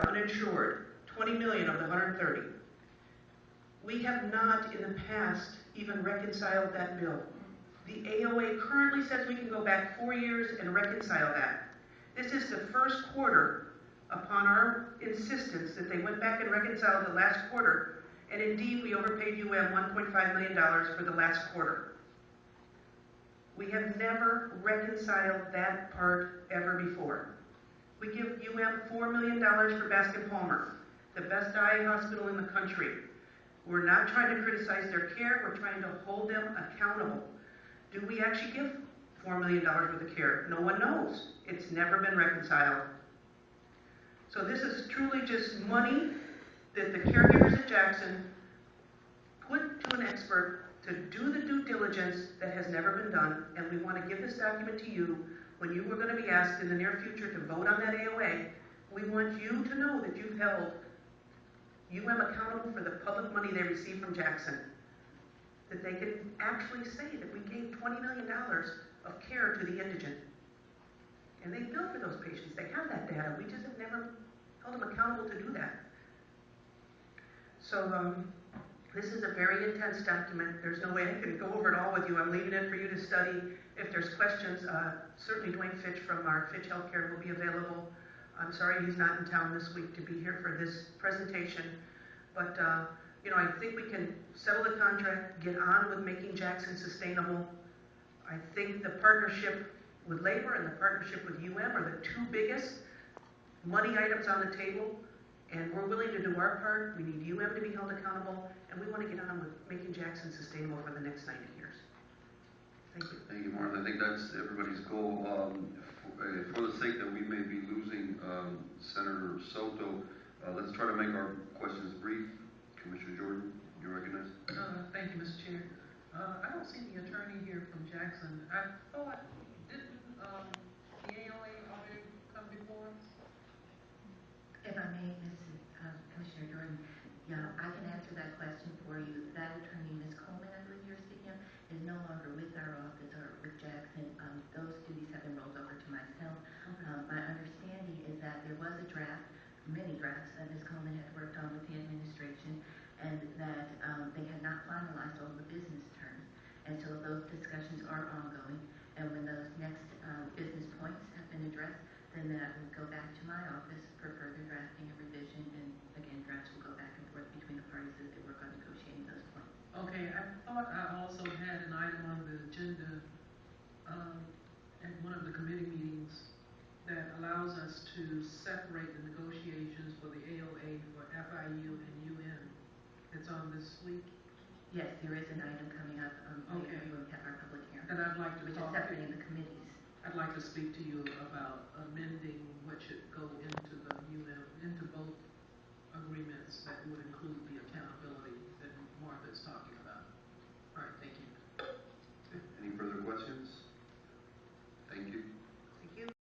uninsured, 20 million of the 130. We have not in the past even reconciled that bill. The AOA currently says we can go back 4 years and reconcile that. This is the first quarter upon our insistence that they went back and reconciled the last quarter, and indeed we overpaid UM $1.5 million for the last quarter. We have never reconciled that part ever before. We give UM $4 million for Bascom Palmer, the best eye hospital in the country. We're not trying to criticize their care, we're trying to hold them accountable. Do we actually give $4 million worth of care? No one knows. It's never been reconciled. So this is truly just money that the caregivers at Jackson put to an expert to do the due diligence that has never been done, and we want to give this document to you when you were going to be asked in the near future to vote on that AOA. We want you to know that you've held UM accountable for the public money they receive from Jackson, that they can actually say that we gave $20 million of care to the indigent. And they bill for those patients. They have that data. We just have never held them accountable to do that. So this is a very intense document. There's no way I can go over it all with you. I'm leaving it for you to study. If there's questions, certainly Dwayne Fitch from our Fitch Healthcare will be available. I'm sorry he's not in town this week to be here for this presentation. But you know, I think we can settle the contract, get on with making Jackson sustainable. I think the partnership with labor and the partnership with UM are the two biggest money items on the table, and we're willing to do our part. We need UM to be held accountable, and we want to get on with making Jackson sustainable for the next 90 years. Thank you. Thank you, Martha. I think that's everybody's goal. For the sake that we may be losing Senator Soto, let's try to make our questions brief. Commissioner Jordan, you recognize? Thank you, Mr. Chair. I don't see the attorney here from Jackson. I thought, didn't the AOA already come before us? If I may, Commissioner Jordan, yeah, I can answer that question for you. That attorney, Ms. Coleman, I believe you're speaking of, is no longer with our office or with Jackson. Those duties have been rolled over to myself. My understanding is that there was a draft, many drafts that Ms. Coleman had worked on with the administration, and that they had not finalized all the business terms. And so those discussions are ongoing, and when those next business points have been addressed, then that will go back to my office for further drafting and revision, and again, drafts will go back and forth between the parties as they work on negotiating those points. Okay, I thought I also had an item on the agenda at one of the committee meetings that allows us to separate the negotiations for the AOA for FIU and UM. It's on this week. Yes, there is an item coming up. Okay. We'll have our public hearing. And I'd like to which is separate in the committees. I'd like to speak to you about amending what should go into the into both agreements that would include the accountability that Martha is talking about. All right, thank you. Okay. Any further questions?